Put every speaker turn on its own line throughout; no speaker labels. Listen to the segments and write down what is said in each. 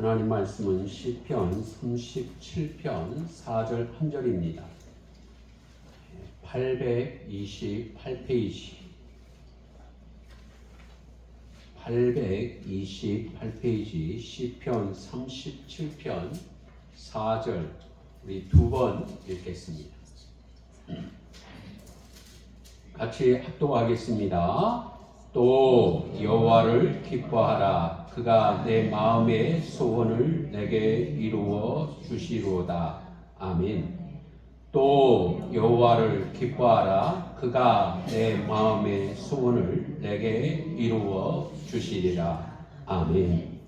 하나님 말씀은 시편 37편 4절 1절입니다. 828페이지 828페이지 시편 37편 4절 우리 두 번 읽겠습니다. 같이 합독하겠습니다. 또 여호와를 기뻐하라. 그가 내 마음의 소원을 내게 이루어 주시로다. 아멘. 또 여호와를 기뻐하라. 그가 내 마음의 소원을 내게 이루어 주시리라. 아멘.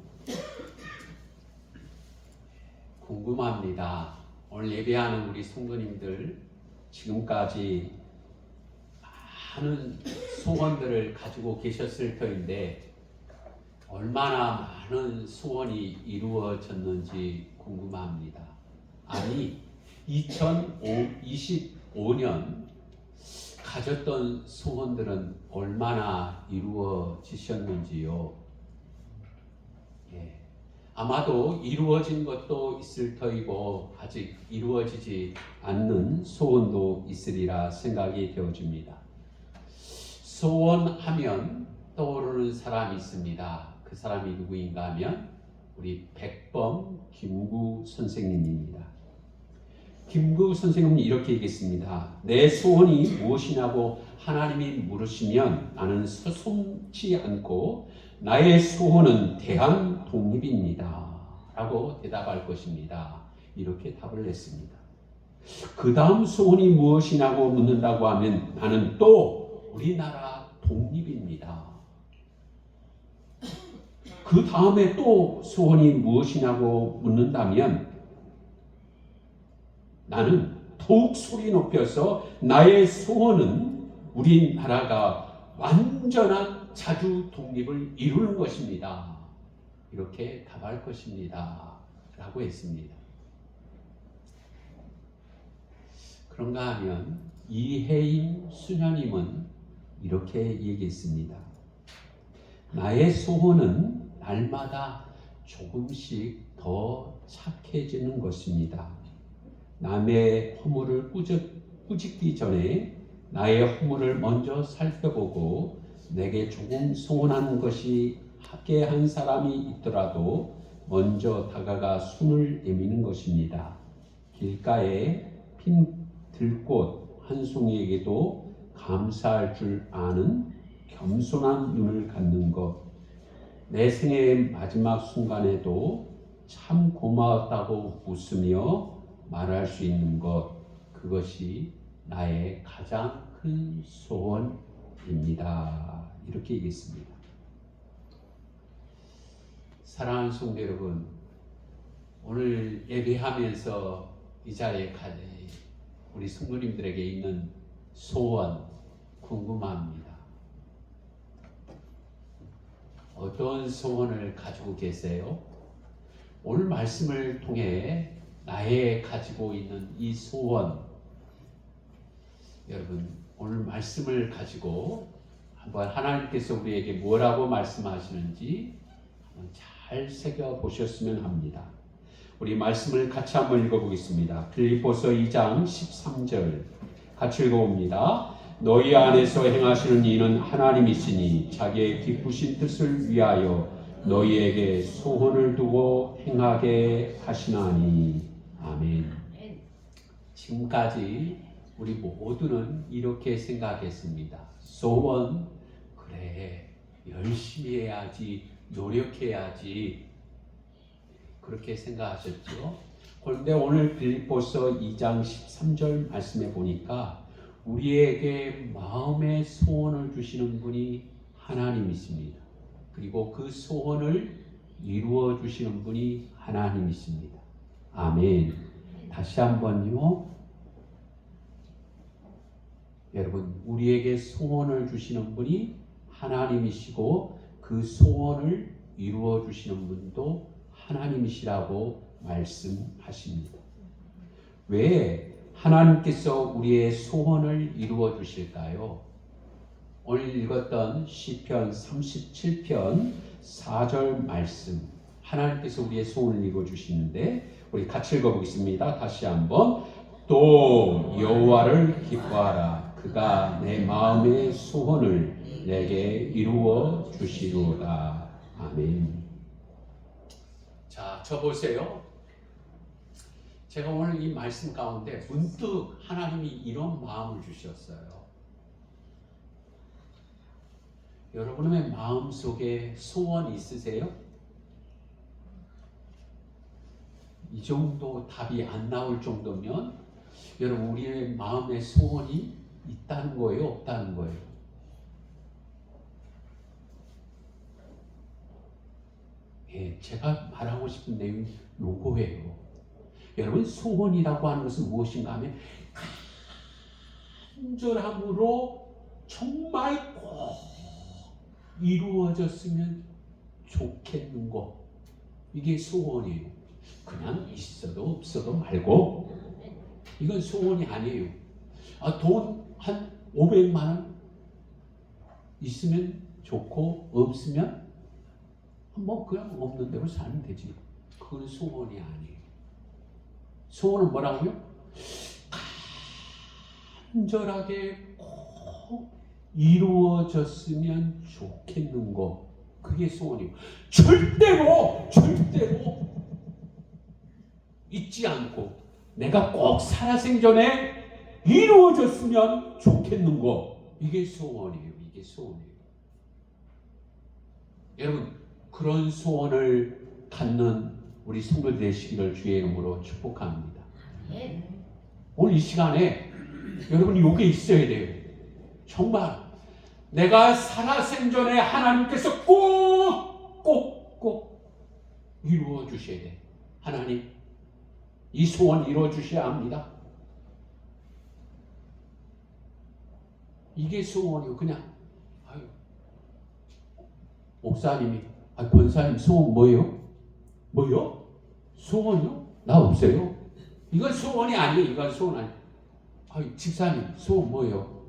궁금합니다. 오늘 예배하는 우리 성도님들 지금까지 많은 소원들을 가지고 계셨을 터인데 얼마나 많은 소원이 이루어졌는지 궁금합니다. 아니 2025년 가졌던 소원들은 얼마나 이루어지셨는지요. 아마도 이루어진 것도 있을 터이고 아직 이루어지지 않는 소원도 있으리라 생각이 되어집니다. 소원하면 떠오르는 사람이 있습니다. 그 사람이 누구인가 하면 우리 백범 김구 선생님입니다. 김구 선생님은 이렇게 얘기했습니다. 내 소원이 무엇이냐고 하나님이 물으시면 나는 서슴지 않고 나의 소원은 대한 독립입니다 라고 대답할 것입니다. 이렇게 답을 했습니다. 그 다음 소원이 무엇이냐고 묻는다고 하면 나는 또 우리나라 독립입니다. 그 다음에 또 소원이 무엇이냐고 묻는다면 나는 더욱 소리 높여서 나의 소원은 우리나라가 완전한 자주 독립을 이루는 것입니다. 이렇게 답할 것입니다. 라고 했습니다. 그런가 하면 이혜인 수녀님은 이렇게 얘기했습니다. 나의 소원은 날마다 조금씩 더 착해지는 것입니다. 남의 허물을 꾸짖기 전에 나의 허물을 먼저 살펴보고 내게 조금 소원한 것이 합계한 사람이 있더라도 먼저 다가가 손을 내미는 것입니다. 길가에 핀 들꽃 한 송이에게도 감사할 줄 아는 겸손한 눈을 갖는 것, 내 생애의 마지막 순간에도 참 고마웠다고 웃으며 말할 수 있는 것, 그것이 나의 가장 큰 소원입니다. 이렇게 얘기했습니다. 사랑하는 성도 여러분, 오늘 예배하면서 이 자리에 우리 성도님들에게 있는 소원 궁금합니다. 어떤 소원을 가지고 계세요? 오늘 말씀을 통해 나의 가지고 있는 이 소원, 여러분 오늘 말씀을 가지고 한번 하나님께서 우리에게 뭐라고 말씀하시는지 한번 잘 새겨보셨으면 합니다. 우리 말씀을 같이 한번 읽어보겠습니다. 빌립보서 2장 13절 같이 읽어봅니다. 너희 안에서 행하시는 이는 하나님이시니 자기의 기쁘신 뜻을 위하여 너희에게 소원을 두고 행하게 하시나니. 아멘. 지금까지 우리 모두는 이렇게 생각했습니다. 소원, 그래 열심히 해야지, 노력해야지, 그렇게 생각하셨죠. 그런데 오늘 빌립보서 2장 13절 말씀에 보니까 우리에게 마음의 소원을 주시는 분이 하나님이십니다. 그리고 그 소원을 이루어 주시는 분이 하나님이십니다. 아멘. 다시 한번요. 여러분, 우리에게 소원을 주시는 분이 하나님이시고 그 소원을 이루어 주시는 분도 하나님이시라고 말씀하십니다. 왜 하나님께서 우리의 소원을 이루어 주실까요? 오늘 읽었던 시편 37편 4절 말씀 하나님께서 우리의 소원을 이루어 주시는데 우리 같이 읽어보겠습니다. 다시 한번. 또 여호와를 기뻐하라. 그가 내 마음의 소원을 내게 이루어 주시리로다. 아멘. 자, 저 보세요. 제가 오늘 이 말씀 가운데 문득 하나님이 이런 마음을 주셨어요. 여러분의 마음속에 소원 있으세요? 이 정도 답이 안 나올 정도면 여러분 우리의 마음에 소원이 있다는 거예요? 없다는 거예요? 예, 제가 말하고 싶은 내용이 요거예요. 여러분 소원이라고 하는 것은 무엇인가 하면 간절함으로 정말 꼭 이루어졌으면 좋겠는 거, 이게 소원이에요. 그냥 있어도 없어도 말고, 이건 소원이 아니에요. 돈 한 500만 원 있으면 좋고 없으면 뭐 그냥 없는 대로 살면 되지. 그건 소원이 아니에요. 소원은 뭐라고요? 간절하게 꼭 이루어졌으면 좋겠는 거, 그게 소원이에요. 절대로 잊지 않고 내가 꼭 살아생전에 이루어졌으면 좋겠는 거, 이게 소원이에요. 이게 소원이에요. 여러분 그런 소원을 갖는 우리 성도 되시기를 주의 이름으로 축복합니다. 오늘 이 시간에 여러분 요게 있어야 돼요. 정말 내가 살아생전에 하나님께서 꼭 이루어 주셔야 돼. 하나님 이 소원 이루어 주셔야 합니다. 이게 소원이요. 그냥 목사님이 권사님 소원 뭐요? 소원이요? 나 없어요. 이건 소원이 아니에요. 이건 소원 아니에요. 집사님 소원 뭐예요?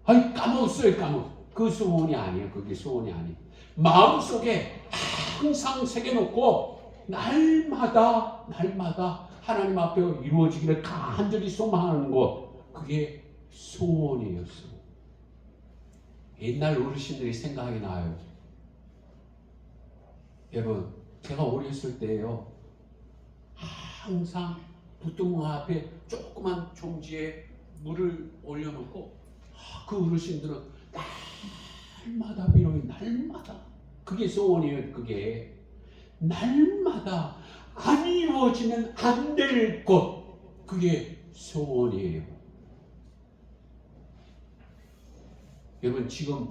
까먹었어요. 그 소원이 아니에요. 그게 소원이 아니에요. 마음속에 항상 새겨놓고 날마다 하나님 앞에 이루어지기를 간절히 소망하는 것, 그게 소원이에요. 옛날 어르신들이 생각이 나요. 여러분 제가 어렸을 때요, 항상 부뚜껑 앞에 조그만 종지에 물을 올려놓고 그 어르신들은 날마다 빌어요. 날마다. 그게 소원이에요. 그게 날마다 안 이루어지면 안 될 것, 그게 소원이에요. 여러분 지금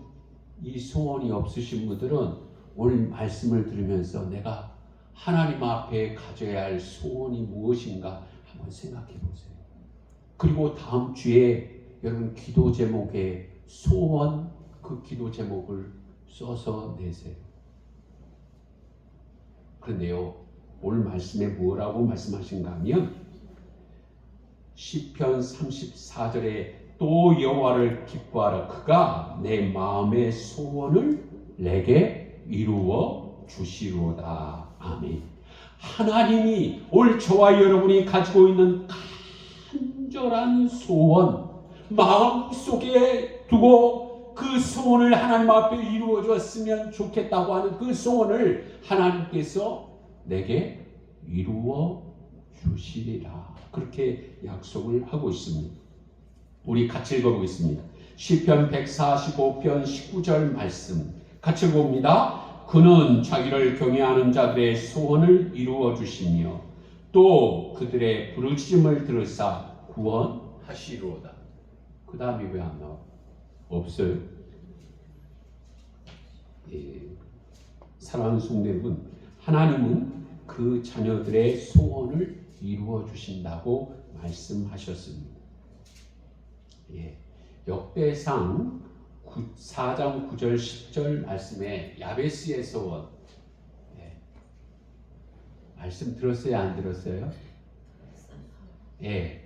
이 소원이 없으신 분들은 오늘 말씀을 들으면서 내가 하나님 앞에 가져야 할 소원이 무엇인가 한번 생각해 보세요. 그리고 다음 주에 여러분 기도 제목에 소원, 그 기도 제목을 써서 내세요. 그런데요, 오늘 말씀에 뭐라고 말씀하신가 하면 시편 34절에 또 여호와를 기뻐하라. 그가 내 마음의 소원을 내게 이루어 주시로다. 아멘. 하나님이 올 저와 여러분이 가지고 있는 간절한 소원, 마음속에 두고 그 소원을 하나님 앞에 이루어 줬으면 좋겠다고 하는 그 소원을 하나님께서 내게 이루어 주시리라. 그렇게 약속을 하고 있습니다. 우리 같이 읽어보겠습니다. 시편 145편 19절 말씀 같이 읽어봅니다. 그는 자기를 경외하는 자들의 소원을 이루어 주시며 또 그들의 부르짖음을 들으사 구원하시리로다. 그 다음이 왜 안 나와? 없어요. 사랑하는 성도 여러분, 하나님은 그 자녀들의 소원을 이루어 주신다고 말씀하셨습니다. 역대상 4장 9절 10절 말씀에 야베스의 소원, 말씀 들었어요? 안 들었어요?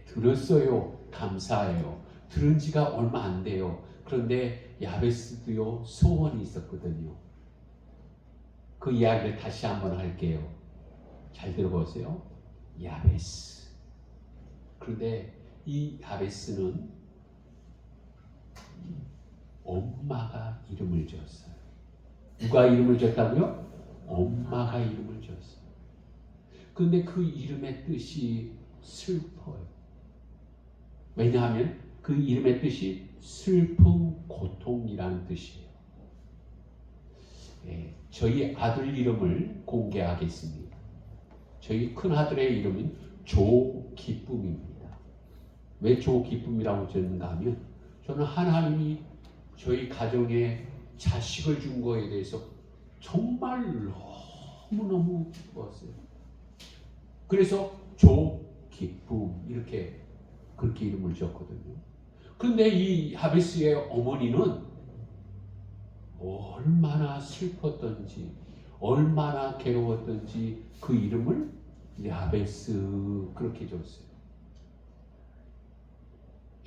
들었어요. 감사해요. 들은 지가 얼마 안 돼요. 그런데 야베스도요 소원이 있었거든요. 그 이야기를 다시 한번 할게요. 잘 들어보세요. 야베스. 그런데 이 야베스는 엄마가 이름을 지었어요. 누가 이름을 지었다고요? 엄마가 이름을 지었어요. 그런데 그 이름의 뜻이 슬퍼요. 왜냐하면 그 이름의 뜻이 슬픔, 고통이라는 뜻이에요. 예, 저희 아들 이름을 공개하겠습니다. 저희 큰아들의 이름은 조기쁨입니다. 왜 조기쁨이라고 지었는가 하면 저는 하나님이 저희 가정에 자식을 준 거에 대해서 정말 너무너무 기뻤어요. 그래서 조기쁨 그렇게 이름을 지었거든요. 그런데 이 야베스의 어머니는 얼마나 슬펐던지 얼마나 괴로웠던지 그 이름을 야베스 그렇게 줬어요.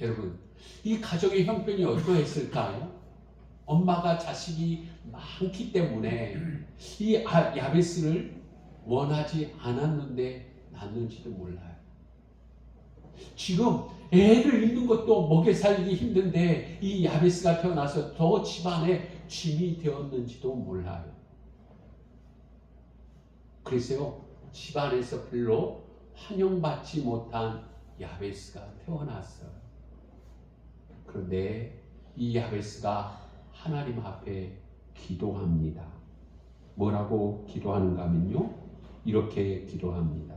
여러분, 이 가정의 형편이 어떠했을까요? 엄마가 자식이 많기 때문에 이 야베스를 원하지 않았는데 낳는지도 몰라요. 지금 애를 잃는 것도 먹여 살리기 힘든데 이 야베스가 태어나서 더 집안에 짐이 되었는지도 몰라요. 그래서요, 집안에서 별로 환영받지 못한 야베스가 태어났어요. 그런데 이 야베스가 하나님 앞에 기도합니다. 뭐라고 기도하는가 하면요, 이렇게 기도합니다.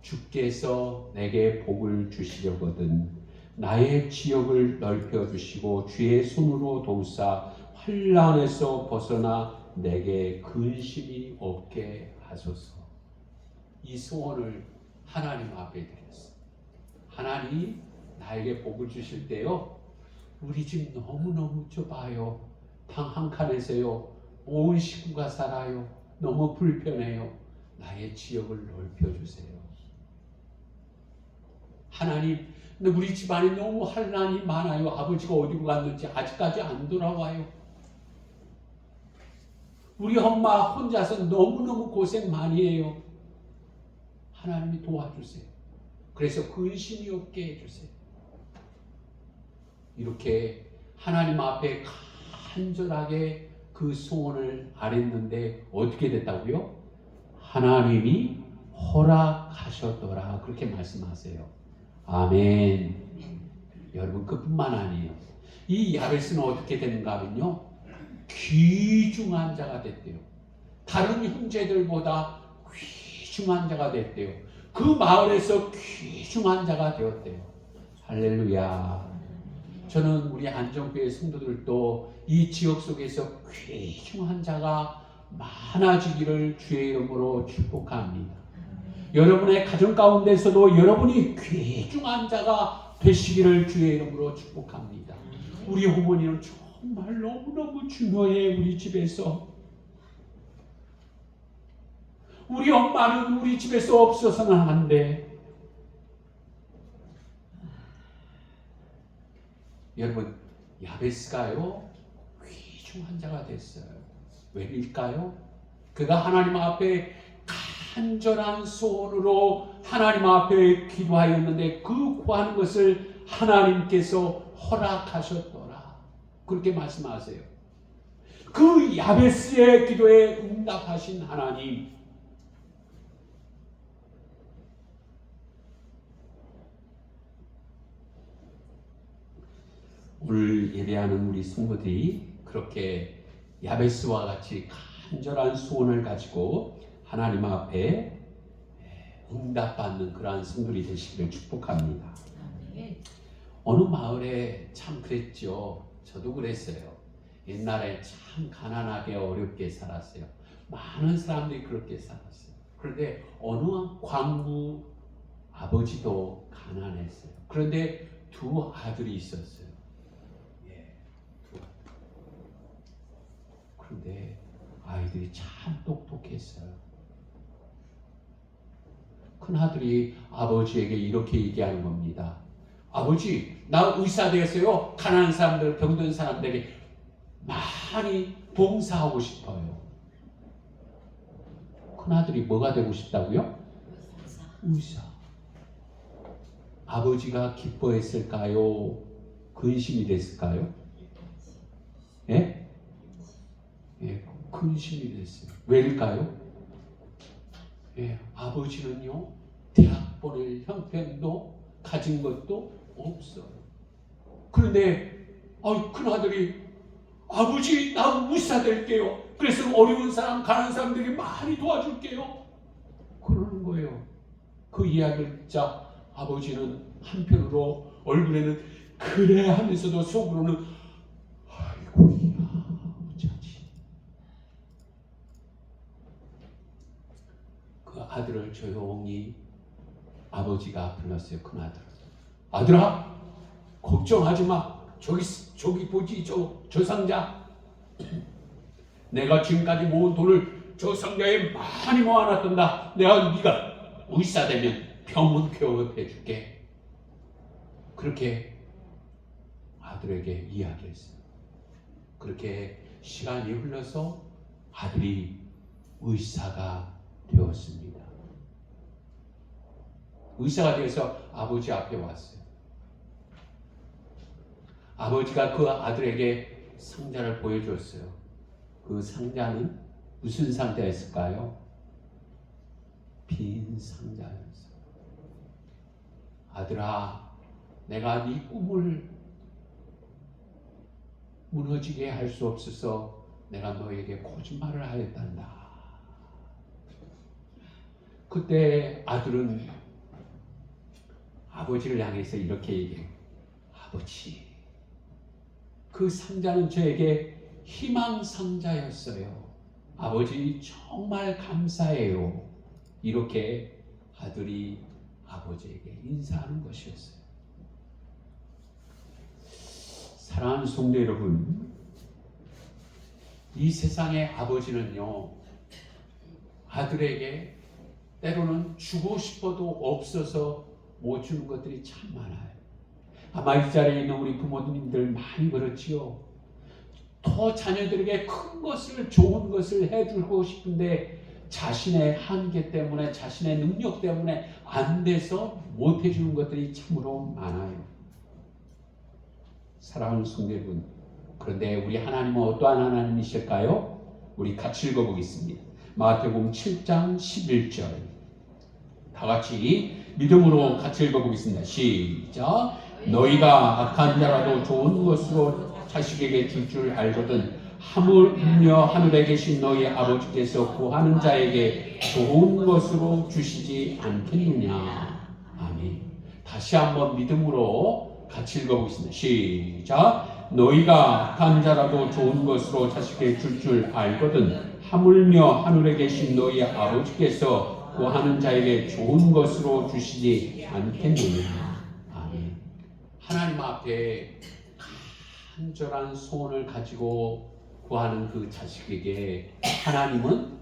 주께서 내게 복을 주시려거든 나의 지역을 넓혀 주시고 주의 손으로 도우사 환난에서 벗어나 내게 근심이 없게 하소서. 이 소원을 하나님 앞에 드렸어요. 하나님, 나에게 복을 주실 때요, 우리 집 너무너무 좁아요. 방 한 칸에서요 온 식구가 살아요. 너무 불편해요. 나의 지역을 넓혀 주세요. 하나님, 우리 집안에 너무 환난이 많아요. 아버지가 어디로 갔는지 아직까지 안 돌아와요. 우리 엄마 혼자서 너무너무 고생 많이 해요. 하나님이 도와주세요. 그래서 근심이 없게 해주세요. 이렇게 하나님 앞에 간절하게 그 소원을 아뢰는데 어떻게 됐다고요? 하나님이 허락하셨더라. 그렇게 말씀하세요. 아멘. 여러분, 그뿐만 아니에요. 이 야베스는 어떻게 되는가 하면요, 귀중한 자가 됐대요. 다른 형제들보다 귀중한 자가 됐대요. 그 마을에서 귀중한 자가 되었대요. 할렐루야. 저는 우리 안정교회 성도들도 이 지역 속에서 귀중한 자가 많아지기를 주의 이름으로 축복합니다. 여러분의 가정 가운데서도 여러분이 귀중한 자가 되시기를 주의 이름으로 축복합니다. 우리 어머니는 정말 너무너무 중요해. 우리 집에서 우리 엄마는 우리 집에서 없어서는 안 돼. 여러분, 야베스가요 귀중한 자가 됐어요. 왜일까요? 그가 하나님 앞에 간절한 소원으로 하나님 앞에 기도하였는데 그 구하는 것을 하나님께서 허락하셨더라. 그렇게 말씀하세요. 그 야베스의 기도에 응답하신 하나님, 오늘 예배하는 우리 성도들이 그렇게 야베스와 같이 간절한 소원을 가지고 하나님 앞에 응답받는 그러한 성도들이 되시기를 축복합니다. 어느 마을에 참 그랬죠. 저도 그랬어요. 옛날에 참 가난하게 어렵게 살았어요. 많은 사람들이 그렇게 살았어요. 그런데 어느 광부 아버지도 가난했어요. 그런데 두 아들이 있었어요. 두 아들. 그런데 아이들이 참 똑똑했어요. 큰아들이 아버지에게 이렇게 얘기하는 겁니다. 아버지, 나 의사 되었어요. 가난한 사람들, 병든 사람들에게 많이 봉사하고 싶어요. 큰아들이 뭐가 되고 싶다고요? 의사. 아버지가 기뻐했을까요? 근심이 됐을까요? 예? 예, 근심이 됐어요. 왜일까요? 예, 아버지는요, 대학 보낼 형편도 가진 것도 없어요. 그런데 큰아들이 아버지 나 의사 될게요. 그래서 어려운 사람 가난한 사람들이 많이 도와줄게요. 그러는 거예요. 그 이야기를 듣자 아버지는 한편으로 얼굴에는 그래 하면서도 속으로는 아이고야 어쩌지. 그 아들을 조용히 아버지가 불렀어요. 큰아들. 아들아 걱정하지 마. 저기 보지 저 상자. 내가 지금까지 모은 돈을 저 상자에 많이 모아놨단다. 네가 의사 되면 병원 개업해 줄게. 그렇게 아들에게 이야기했어요. 그렇게 시간이 흘러서 아들이 의사가 되었습니다. 의사가 되어서 아버지 앞에 왔어요. 아버지가 그 아들에게 상자를 보여줬어요. 그 상자는 무슨 상자였을까요? 빈 상자였어요. 아들아, 내가 네 꿈을 무너지게 할 수 없어서 내가 너에게 거짓말을 하였단다. 그때 아들은 아버지를 향해서 이렇게 얘기해요. 아버지, 그 상자는 저에게 희망 상자였어요. 아버지 정말 감사해요. 이렇게 아들이 아버지에게 인사하는 것이었어요. 사랑하는 성도 여러분, 이 세상의 아버지는요, 아들에게 때로는 주고 싶어도 없어서 못 주는 것들이 참 많아요. 아마 이 자리에 있는 우리 부모님들 많이 그렇지요. 더 자녀들에게 큰 것을, 좋은 것을 해주고 싶은데 자신의 한계 때문에, 자신의 능력 때문에 안 돼서 못 해주는 것들이 참으로 많아요. 사랑하는 성도 여러분, 그런데 우리 하나님은 어떠한 하나님이실까요? 우리 같이 읽어보겠습니다. 마태복음 7장 11절 다 같이 믿음으로 같이 읽어보겠습니다. 시작. 너희가 악한 자라도 좋은 것으로 자식에게 줄 줄 알거든 하물며 하늘에 계신 너희 아버지께서 구하는 자에게 좋은 것으로 주시지 않겠느냐. 아멘. 다시 한번 믿음으로 같이 읽어보겠습니다. 시작. 너희가 악한 자라도 좋은 것으로 자식에게 줄 줄 알거든 하물며 하늘에 계신 너희 아버지께서 구하는 자에게 좋은 것으로 주시지 않겠느냐. 아멘. 하나님 앞에 간절한 소원을 가지고 구하는 그 자식에게 하나님은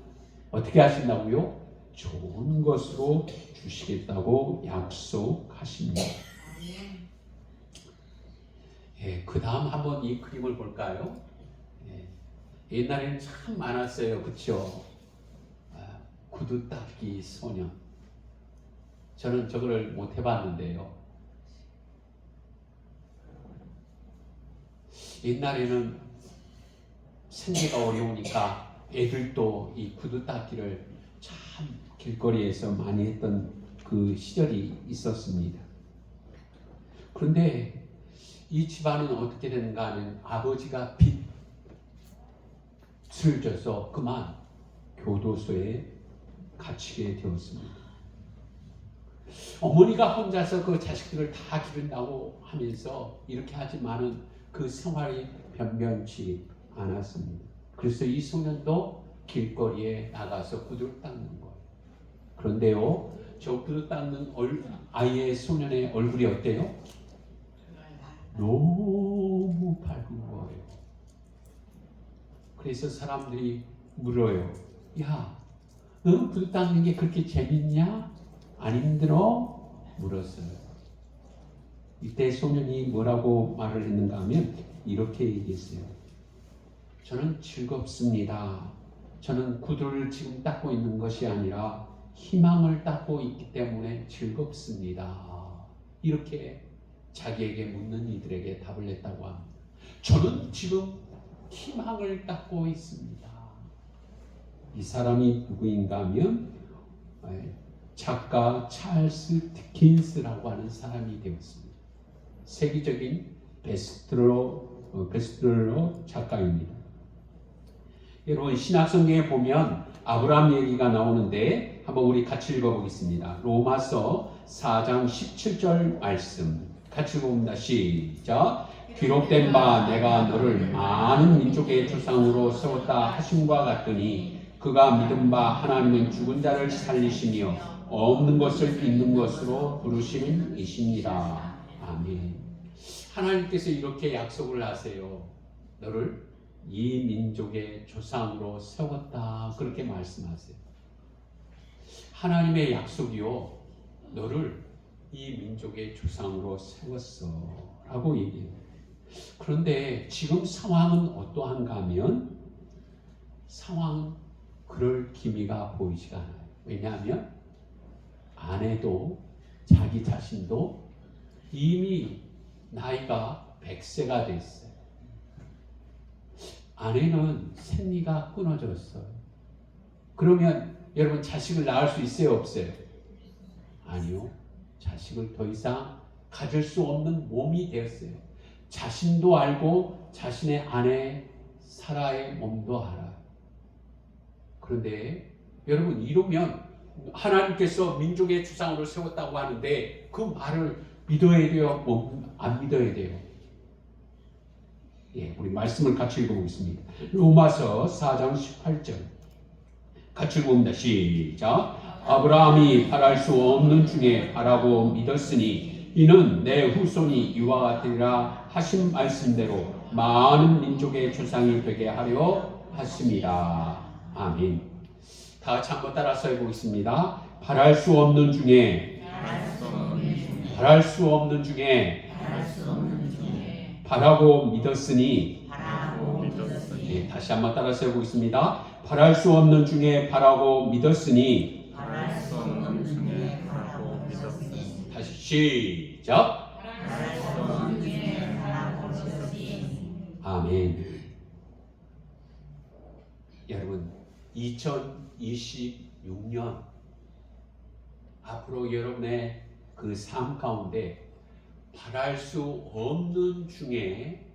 어떻게 하신다고요? 좋은 것으로 주시겠다고 약속하십니다. 예, 그 다음 한번 이 그림을 볼까요? 예, 옛날에는 참 많았어요. 그쵸? 구두 닦기 소년. 저는 저거를 못 해봤는데요. 옛날에는 생계가 어려우니까 애들도 이 구두 닦기를 참 길거리에서 많이 했던 그 시절이 있었습니다. 그런데 이 집안은 어떻게 되는가 하면 아버지가 빚을 져서 그만 교도소에 갇히게 되었습니다. 어머니가 혼자서 그 자식들을 다 기른다고 하면서 이렇게 하지만은 그 생활이 변변치 않았습니다. 그래서 이 소년도 길거리에 나가서 구두를 닦는 거예요. 그런데요, 저 구두 닦는 아이의 소년의 얼굴이 어때요? 너무 밝은 거예요. 그래서 사람들이 물어요. 야, 너는 구두 닦는 게 그렇게 재밌냐? 안 힘들어? 물었어요. 이때 소년이 뭐라고 말을 했는가 하면 이렇게 얘기했어요. 저는 즐겁습니다. 저는 구두를 지금 닦고 있는 것이 아니라 희망을 닦고 있기 때문에 즐겁습니다. 이렇게 자기에게 묻는 이들에게 답을 냈다고 합니다. 저는 지금 희망을 닦고 있습니다. 이 사람이 누구인가 하면 작가 찰스 디킨스라고 하는 사람이 되었습니다. 세계적인 베스트셀러 작가입니다. 여러분 신약성경에 보면 아브라함 얘기가 나오는데 한번 우리 같이 읽어보겠습니다. 로마서 4장 17절 말씀 같이 읽어봅니다. 시작. 기록된 바 내가 너를 많은 민족의 조상으로 세웠다 하심과 같더니 그가 믿은 바 하나님은 죽은 자를 살리시며 없는 것을 있는 것으로 부르시는 이십니다. 아멘. 하나님께서 이렇게 약속을 하세요. 너를 이 민족의 조상으로 세웠다 그렇게 말씀하세요. 하나님의 약속이요 너를 이 민족의 조상으로 세웠어 라고 얘기해요. 그런데 지금 상황은 어떠한가 하면 상황은 그럴 기미가 보이지가 않아요. 왜냐하면 아내도 자기 자신도 이미 나이가 100세가 됐어요. 아내는 생리가 끊어졌어요. 그러면 여러분 자식을 낳을 수 있어요? 없어요? 아니요. 자식을 더 이상 가질 수 없는 몸이 되었어요. 자신도 알고 자신의 아내 사라의 몸도 알아요. 그런데 여러분 이러면 하나님께서 민족의 주상으로 세웠다고 하는데 그 말을 믿어야 돼요? 안 믿어야 돼요? 예, 우리 말씀을 같이 읽어보겠습니다. 로마서 4장 18절 같이 읽어봅니다. 시작. 아브라함이 바랄 수 없는 중에 바라고 믿었으니 이는 내 후손이 이와 같으리라 하신 말씀대로 많은 민족의 조상이 되게 하려 하십니다. 아멘. 다 같이 한번 따라서 해보겠습니다. 바랄 수 없는 중에 바랄 수 없는 중에 바라고 믿었으니 네, 다시 한번 따라서 해보겠습니다. 바랄 수 없는 중에 바라고 믿었으니 다시 시작. 아멘. 여러분 2026년 앞으로 여러분의 그 삶 가운데 바랄 수 없는 중에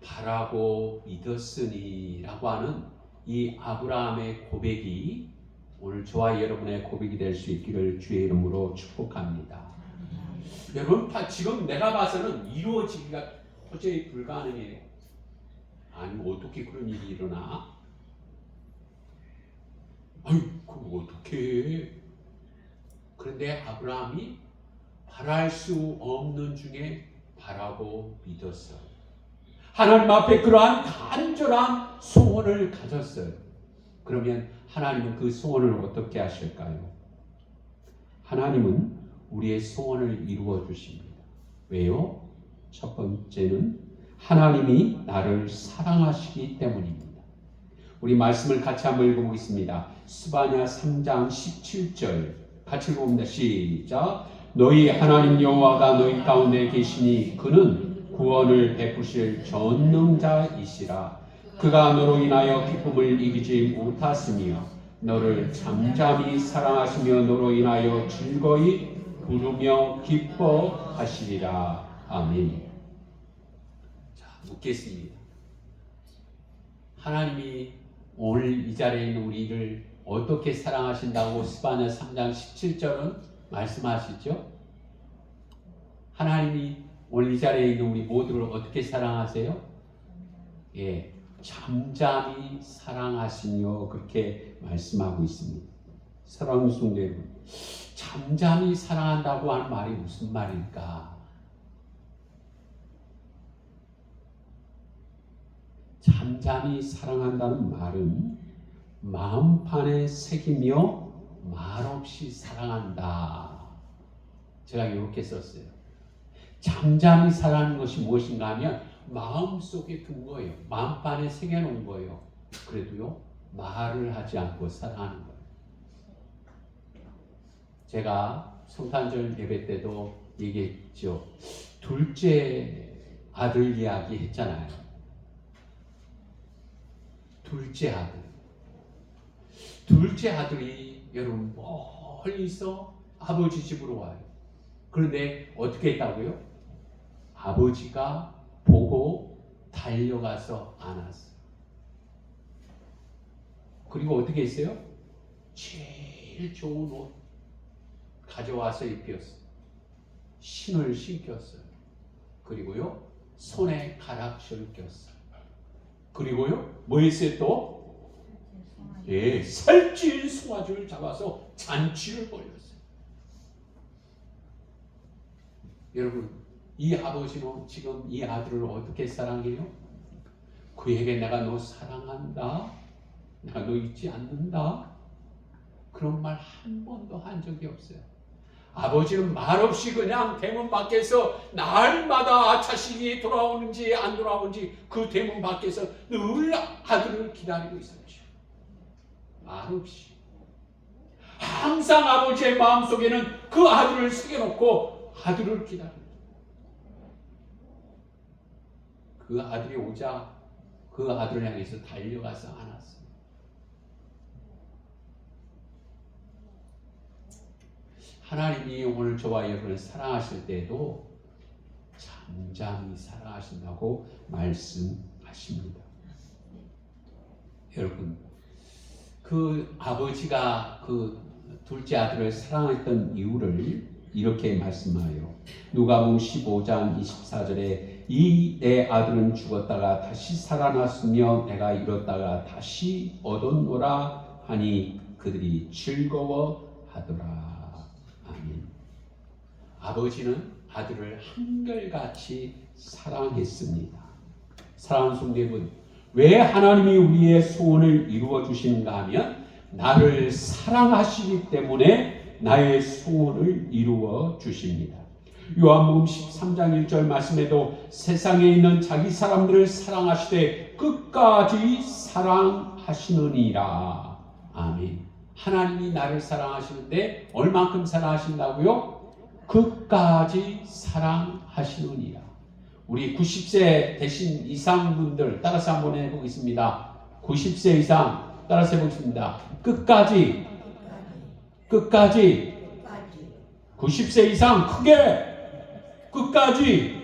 바라고 믿었으니 라고 하는 이 아브라함의 고백이 오늘 저와 여러분의 고백이 될 수 있기를 주의 이름으로 축복합니다. 여러분 지금 내가 봐서는 이루어지기가 도저히 불가능해요. 아니 어떻게 그런 일이 일어나? 아유 그거 어떻게 해? 그런데 아브라함이 바랄 수 없는 중에 바라고 믿었어요. 하나님 앞에 그러한 간절한 소원을 가졌어요. 그러면 하나님은 그 소원을 어떻게 하실까요? 하나님은 우리의 소원을 이루어 주십니다. 왜요? 첫 번째는 하나님이 나를 사랑하시기 때문입니다. 우리 말씀을 같이 한번 읽어보겠습니다. 스바냐 3장 17절 같이 읽어봅니다. 시작. 너희 하나님 여호와가 너희 가운데 계시니 그는 구원을 베푸실 전능자이시라. 그가 너로 인하여 기쁨을 이기지 못하시며 너를 잠잠히 사랑하시며 너로 인하여 즐거이 부르며 기뻐하시리라. 아멘. 자, 묻겠습니다. 하나님이 오늘 이 자리에 있는 우리를 어떻게 사랑하신다고 스바냐 3장 17절은 말씀하시죠? 하나님이 오늘 이 자리에 있는 우리 모두를 어떻게 사랑하세요? 예, 잠잠히 사랑하시며 그렇게 말씀하고 있습니다. 사랑하는 성도 여러분, 잠잠히 사랑한다고 하는 말이 무슨 말일까? 잠잠히 사랑한다는 말은 마음판에 새기며 말없이 사랑한다. 제가 이렇게 썼어요. 잠잠히 사랑하는 것이 무엇인가 하면 마음속에 둔 거예요. 마음판에 새겨놓은 거예요. 그래도요 말을 하지 않고 사랑하는 거예요. 제가 성탄절 예배 때도 얘기했죠. 둘째 아들 이야기 했잖아요. 둘째 아들. 둘째 아들이 여러분 멀리서 아버지 집으로 와요. 그런데 어떻게 했다고요? 아버지가 보고 달려가서 안았어요. 그리고 어떻게 했어요? 제일 좋은 옷 가져와서 입혔어요. 신을 신겼어요. 그리고요, 손에 가락시를 꼈어요. 그리고요, 뭐 했어요 또? 예, 살찐 송아지를 잡아서 잔치를 벌였어요. 여러분, 이 아버지는 지금 이 아들을 어떻게 사랑해요? 그에게 내가 너 사랑한다, 내가 너 잊지 않는다, 그런 말 한 번도 한 적이 없어요. 아버지는 말없이 그냥 대문 밖에서 날마다 자식이 돌아오는지 안 돌아오는지 그 대문 밖에서 늘 아들을 기다리고 있었죠. 말없이. 항상 아버지의 마음속에는 그 아들을 새겨놓고 아들을 기다립니다. 그 아들이 오자 그 아들을 향해서 달려가서 안았어요. 하나님이 오늘 저와 여러분을 사랑하실 때에도 잠잠히 사랑하신다고 말씀하십니다. 여러분, 그 아버지가 그 둘째 아들을 사랑했던 이유를 이렇게 말씀하여 누가복음 15장 24절에 이 내 아들은 죽었다가 다시 살아났으며 내가 잃었다가 다시 얻었노라 하니 그들이 즐거워하더라. 아멘. 아버지는 아들을 한결같이 사랑했습니다. 사랑하는 성도 여러분, 왜 하나님이 우리의 소원을 이루어 주시는가 하면 나를 사랑하시기 때문에 나의 소원을 이루어 주십니다. 요한복음 13장 1절 말씀에도 세상에 있는 자기 사람들을 사랑하시되 끝까지 사랑하시느니라. 아멘. 하나님이 나를 사랑하시는데 얼만큼 사랑하신다고요? 끝까지 사랑하시느니라. 우리 90세 되신 이상 분들 따라서 한번 해보겠습니다. 90세 이상 따라서 해보겠습니다. 끝까지 90세 이상 크게 끝까지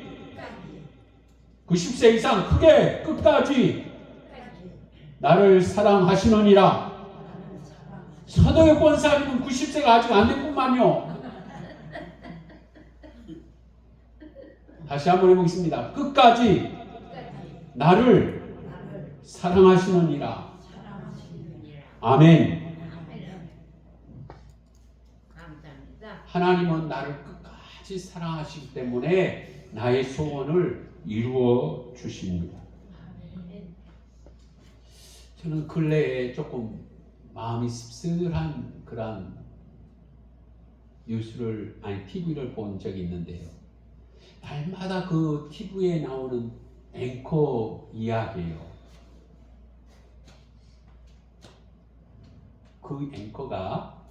90세 이상 크게 끝까지 나를 사랑하시느니라. 서도의 권사님은 90세가 아직 안 됐구만요. 다시 한번 해보겠습니다. 끝까지 나를 사랑하시느니라. 아멘. 하나님은 나를 끝까지 사랑하시기 때문에 나의 소원을 이루어 주십니다. 저는 근래에 조금 마음이 씁쓸한 그런 뉴스를 TV를 본 적이 있는데요. 날마다 그 TV에 나오는 앵커 이야기예요. 그 앵커가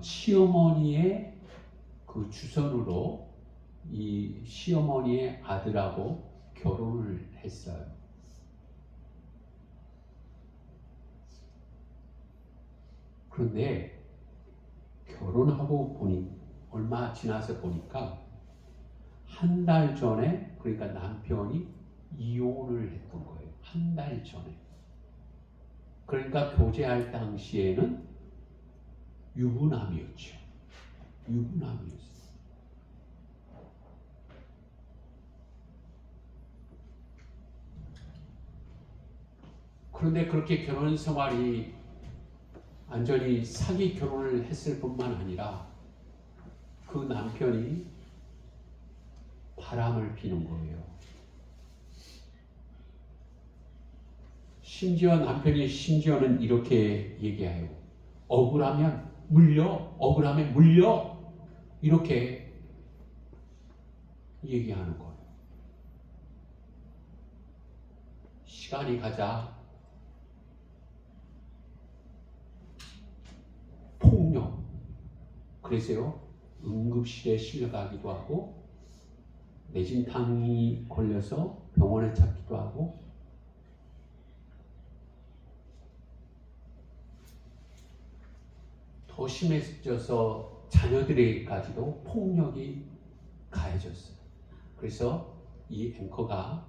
시어머니의 그 주선으로 이 시어머니의 아들하고 결혼을 했어요. 그런데 결혼하고 보니 얼마 지나서 보니까 한 달 전에 그러니까 남편이 이혼을 했던 거예요. 한 달 전에. 그러니까 교제할 당시에는 유부남이었죠. 유부남이었어요. 그런데 그렇게 결혼 생활이 완전히 사기 결혼을 했을 뿐만 아니라 그 남편이 바람을 피는 거예요. 심지어는 이렇게 얘기해요. 억울하면 물려 이렇게 얘기하는 거예요. 시간이 가자 그래서요 응급실에 실려가기도 하고 뇌진탕이 걸려서 병원에 찾기도 하고 더 심해져서 자녀들에게까지도 폭력이 가해졌어요. 그래서 이 앵커가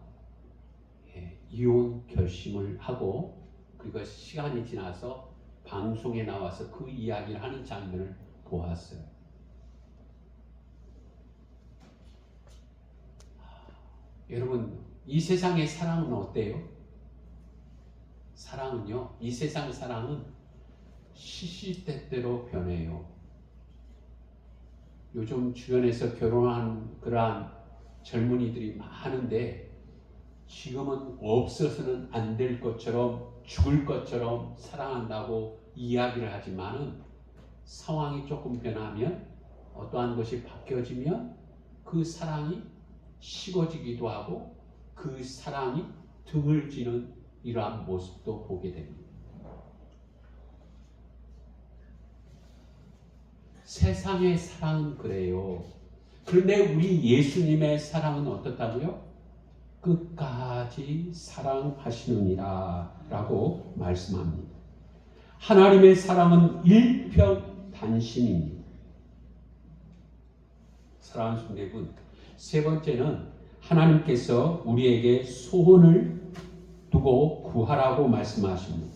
이혼 결심을 하고 그리고 시간이 지나서 방송에 나와서 그 이야기를 하는 장면을 보았어요. 여러분, 이 세상의 사랑은 어때요? 사랑은요, 이 세상 사랑은 시시때때로 변해요. 요즘 주변에서 결혼한 그러한 젊은이들이 많은데 지금은 없어서는 안 될 것처럼 죽을 것처럼 사랑한다고 이야기를 하지만은 상황이 조금 변하면 어떠한 것이 바뀌어지면 그 사랑이 식어지기도 하고 그 사랑이 드물지는 이러한 모습도 보게 됩니다. 세상의 사랑은 그래요. 그런데 우리 예수님의 사랑은 어떻다고요? 끝까지 사랑하시느니라 라고 말씀합니다. 하나님의 사랑은 일편단심입니다. 사랑하는 성도분, 세 번째는 하나님께서 우리에게 소원을 두고 구하라고 말씀하십니다.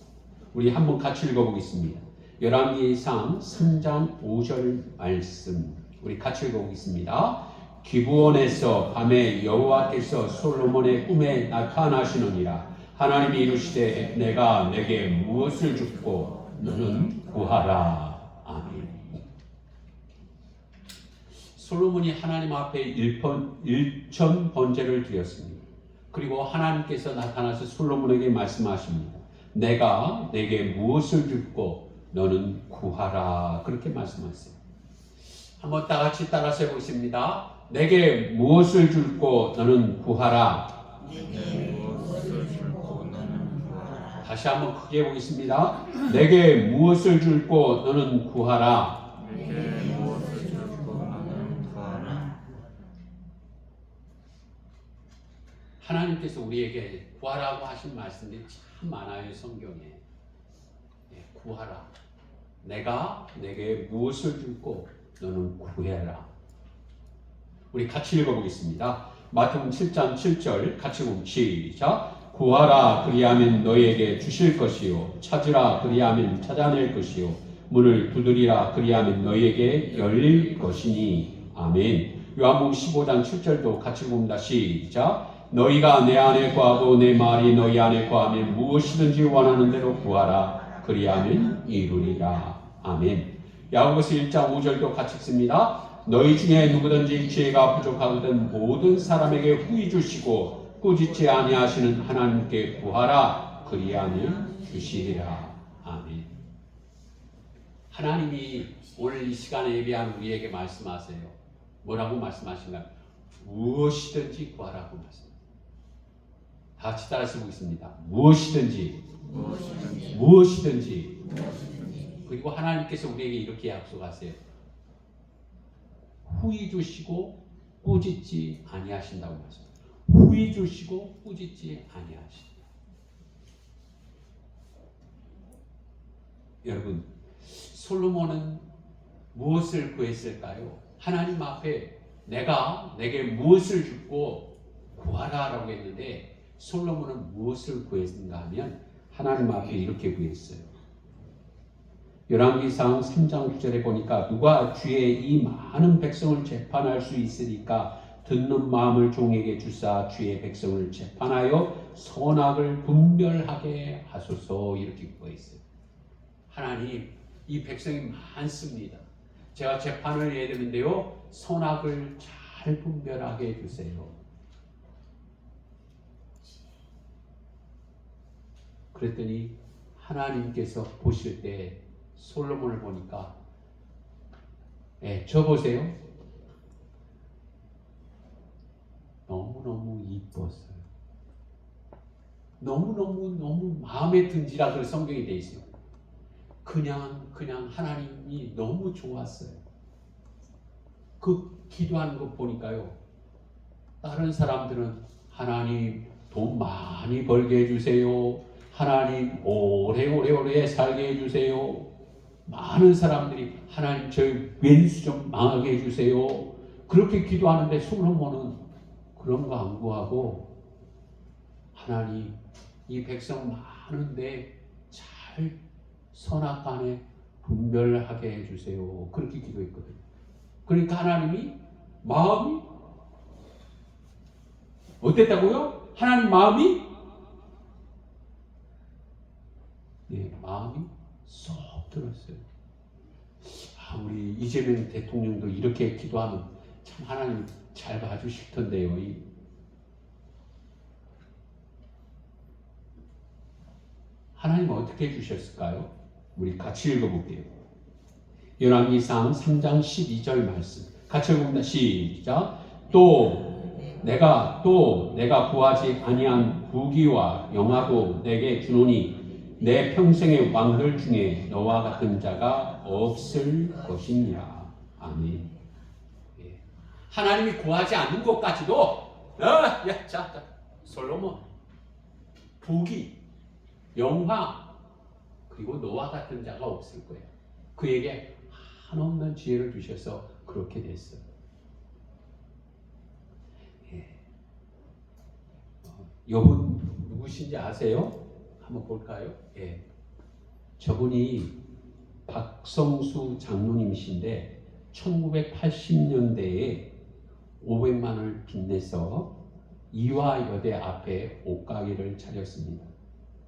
우리 한번 같이 읽어보겠습니다. 열왕기상 3장 5절 말씀 우리 같이 읽어보겠습니다. 기브온에서 밤에 여호와께서 솔로몬의 꿈에 나타나시느니라. 하나님이 이르시되 내가 내게 무엇을 줍고 너는 구하라. 아멘. 솔로몬이 하나님 앞에 일천 번제를 드렸습니다. 그리고 하나님께서 나타나서 솔로몬에게 말씀하십니다. 내가 내게 무엇을 줍고 너는 구하라. 그렇게 말씀하세요. 한번 다 같이 따라서 해보겠습니다. 내게 무엇을 줄고 너는 구하라.
내게 무엇을 줄고 너는 구하라.
다시 한번 크게 해보겠습니다. 내게 무엇을 줄고 너는 구하라.
내게 무엇을 줄고 너는 구하라.
하나님께서 우리에게 구하라고 하신 말씀들이 참 많아요. 성경에. 구하라. 내가 내게 무엇을 줄고 너는 구해라. 우리 같이 읽어보겠습니다. 마태복음 7장 7절 같이 보면 시작. 구하라 그리하면 너희에게 주실 것이요 찾으라 그리하면 찾아낼 것이요 문을 두드리라 그리하면 너희에게 열릴 것이니. 아멘. 요한복음 15장 7절도 같이 봅니다. 시작. 너희가 내 안에 거하고 내 말이 너희 안에 거하면 무엇이든지 원하는 대로 구하라 그리하면 이루리라. 아멘. 야고보서 1장 5절도 같이 읽습니다. 너희 중에 누구든지 지혜가 부족하거든 모든 사람에게 후히 주시고 꾸짖지 아니하시는 하나님께 구하라 그리하면 주시리라. 아멘. 하나님이 오늘 이 시간에 예배한 우리에게 말씀하세요. 뭐라고 말씀하신가요? 무엇이든지 구하라고 말씀합니다. 다 같이 따라서 보겠습니다. 무엇이든지. 그리고 하나님께서 우리에게 이렇게 약속하세요. 후히 주시고 꾸짖지 아니하신다고 말씀합니다. 후히 주시고 꾸짖지 아니하신다. 여러분, 솔로몬은 무엇을 구했을까요? 하나님 앞에 내가 내게 무엇을 줍고 구하라라고 했는데 솔로몬은 무엇을 구했는가 하면 하나님 앞에 이렇게 구했어요. 열왕기상 3장 9절에 보니까 누가 주의 이 많은 백성을 재판할 수 있으리까 듣는 마음을 종에게 주사 주의 백성을 재판하여 선악을 분별하게 하소서. 이렇게 구했어요. 하나님, 이 백성이 많습니다. 제가 재판을 해야 되는데요, 선악을 잘 분별하게 해주세요. 그랬더니 하나님께서 보실 때 솔로몬을 보니까 저 보세요. 너무너무 이뻤어요. 너무 마음에 든지라 그런 성경이 돼 있어요. 그냥 하나님이 너무 좋았어요. 그 기도하는 거 보니까요. 다른 사람들은 하나님 돈 많이 벌게 해주세요. 하나님 오래오래 살게 해주세요. 많은 사람들이 하나님 저희 왼수 좀 망하게 해주세요. 그렇게 기도하는데 솔로몬은 그런 거 안 구하고 하나님 이 백성 많은데 잘 선악간에 분별하게 해주세요. 그렇게 기도했거든요. 그러니까 하나님이 마음이 어땠다고요? 하나님 마음이? 네, 마음이 쏙 들었어요. 우리 이재명 대통령도 이렇게 기도하면 참 하나님 잘 봐주실 텐데요. 하나님 어떻게 해주셨을까요? 우리 같이 읽어볼게요. 열왕기상 3장 12절 말씀 같이 읽어봅니다. 시작. 내가 구하지 아니한 부귀와 영화도 내게 주노니 내 평생의 왕들 중에 너와 같은 자가 없을 것이니라. 아멘. 예. 하나님이 구하지 않는 것까지도 솔로몬 부귀, 영화 그리고 너와 같은 자가 없을 거예요. 그에게 한없는 지혜를 주셔서 그렇게 됐어요. 이분 누구신지 아세요? 한번 볼까요? 예. 저분이 박성수 장로님이신데 1980년대에 500만 원을 빚내서 이화여대 앞에 옷가게를 차렸습니다.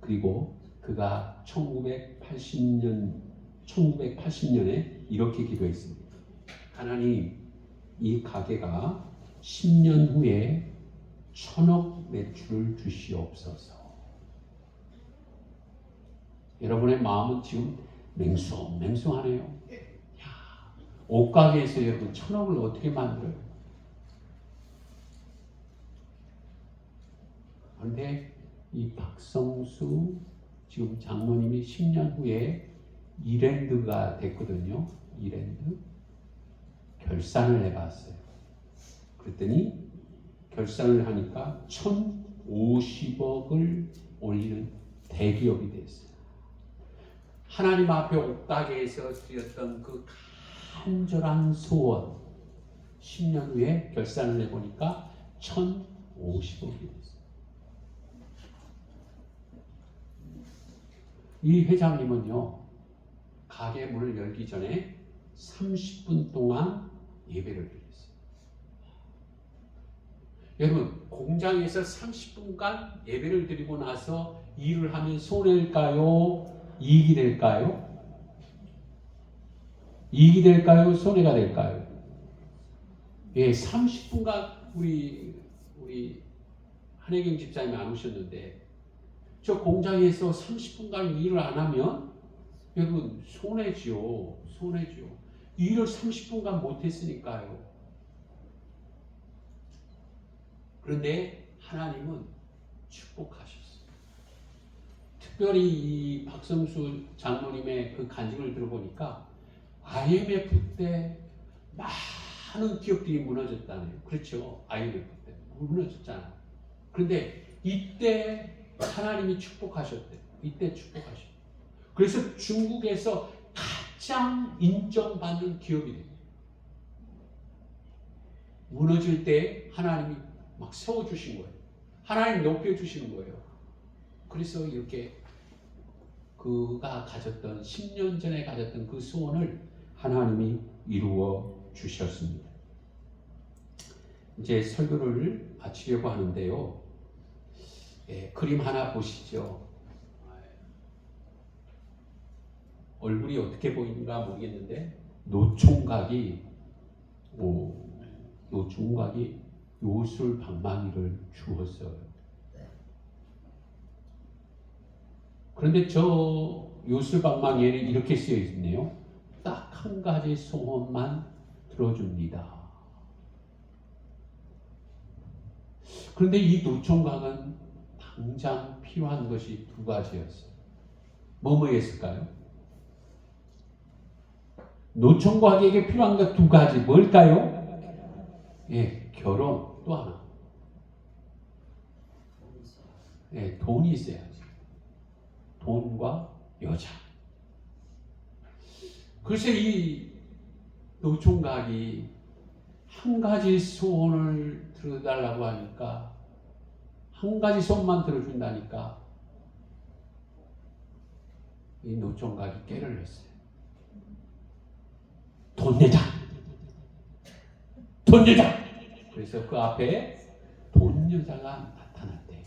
그리고 그가 1980년에 이렇게 기도했습니다. 하나님, 이 가게가 10년 후에 1000억 매출을 주시옵소서. 여러분의 마음은 지금 맹숭하네요. 옷가게에서 여러분 1000억을 어떻게 만들어요? 그런데 이 박성수 지금 장로님이 10년 후에 이랜드가 됐거든요. 이랜드 결산을 해봤어요. 그랬더니 결산을 하니까 1050억을 올리는 대기업이 됐어요. 하나님 앞에 옷가게에서 드렸던 그 간절한 소원 10년 후에 결산을 해보니까 1050억이 됐어요. 이 회장님은요, 가게 문을 열기 전에 30분 동안 예배를 드렸어요. 여러분, 공장에서 30분간 예배를 드리고 나서 일을 하면 손해일까요? 이익이 될까요? 이익이 될까요? 손해가 될까요? 예, 30분간 우리 한혜경 집사님이 안 오셨는데 저 공장에서 30분간 일을 안 하면 여러분 손해지요. 일을 30분간 못했으니까요. 그런데 하나님은 축복하셨어요. 특별히 이 박성수 장로님의 그 간증을 들어보니까 IMF 때 많은 기업들이 무너졌다네요. 그렇죠. IMF 때 무너졌잖아요. 그런데 이때 하나님이 축복하셨대요. 그래서 중국에서 가장 인정받는 기업이 돼요. 무너질 때 하나님이 막 세워주신 거예요. 하나님 높여주시는 거예요. 그래서 이렇게 그가 가졌던 10년 전에 가졌던 그 소원을 하나님이 이루어 주셨습니다. 이제 설교를 마치려고 하는데요. 그림 하나 보시죠. 얼굴이 어떻게 보이는가 모르겠는데 노총각이 요술 방망이를 주었어요. 그런데 저 요술 방망이에는 이렇게 쓰여 있네요. 딱 한 가지 소원만 들어줍니다. 그런데 이 노총각은 당장 필요한 것이 두 가지였어요. 뭐였을까요? 노총각에게 필요한 것 두 가지 뭘까요? 예, 결혼 또 하나. 예, 돈이 있어야지. 돈과 여자. 글쎄 이 노총각이 한 가지 소원을 들어달라고 하니까 한 가지 소원만 들어준다니까 이 노총각이 깨를 냈어요. 돈 내자. 돈 내자. 그래서 그 앞에 돈 여자가 나타났대요.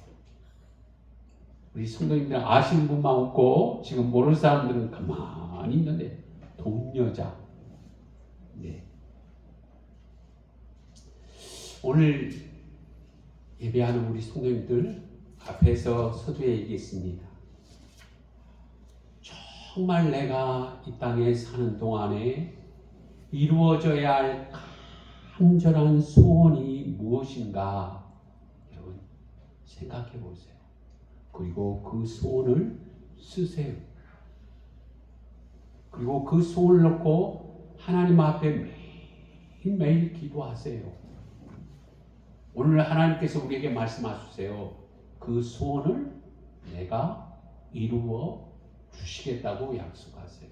우리 성도님들 아시는 분만 없고 지금 모르는 사람들은 가만히 있는데 돈 여자. 네. 오늘 예배하는 우리 성도님들 앞에서 서두에 얘기했습니다. 정말 내가 이 땅에 사는 동안에 이루어져야 할 간절한 소원이 무엇인가 여러분 생각해 보세요. 그리고 그 소원을 쓰세요. 그리고 그 소원을 놓고 하나님 앞에 매일매일 기도하세요. 오늘 하나님께서 우리에게 말씀하세요. 그 소원을 내가 이루어 주시겠다고 약속하세요.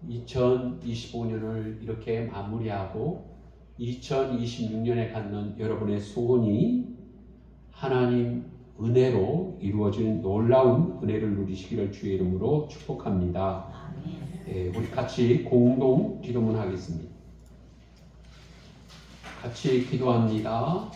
(2025년을) 이렇게 마무리하고 2026년에 갖는 여러분의 소원이 하나님 은혜로 이루어진 놀라운 은혜를 누리시기를 주의 이름으로 축복합니다. 우리 같이 공동 기도문 하겠습니다. 같이 기도합니다.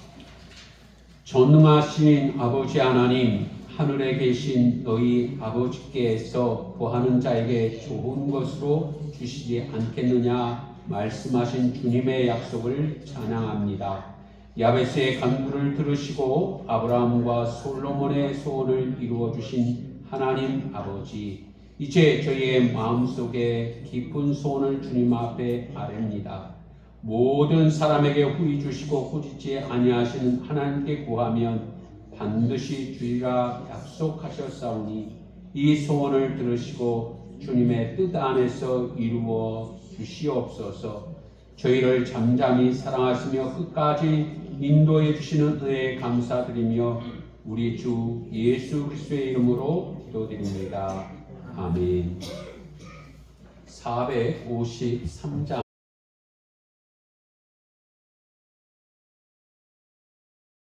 전능하신 아버지 하나님, 하늘에 계신 너희 아버지께서 구하는 자에게 좋은 것으로 주시지 않겠느냐 말씀하신 주님의 약속을 찬양합니다. 야베스의 간구를 들으시고 아브라함과 솔로몬의 소원을 이루어 주신 하나님 아버지, 이제 저희의 마음속에 깊은 소원을 주님 앞에 아뢰니다. 모든 사람에게 후히 주시고 꾸짖지 아니하시는 하나님께 구하면 반드시 주리라 약속하셨사오니 이 소원을 들으시고 주님의 뜻 안에서 이루어 주시옵소서. 저희를 잠잠히 사랑하시며 끝까지 인도해 주시는 은혜에 감사드리며 우리 주 예수 그리스도의 이름으로 기도드립니다. 아멘. 453장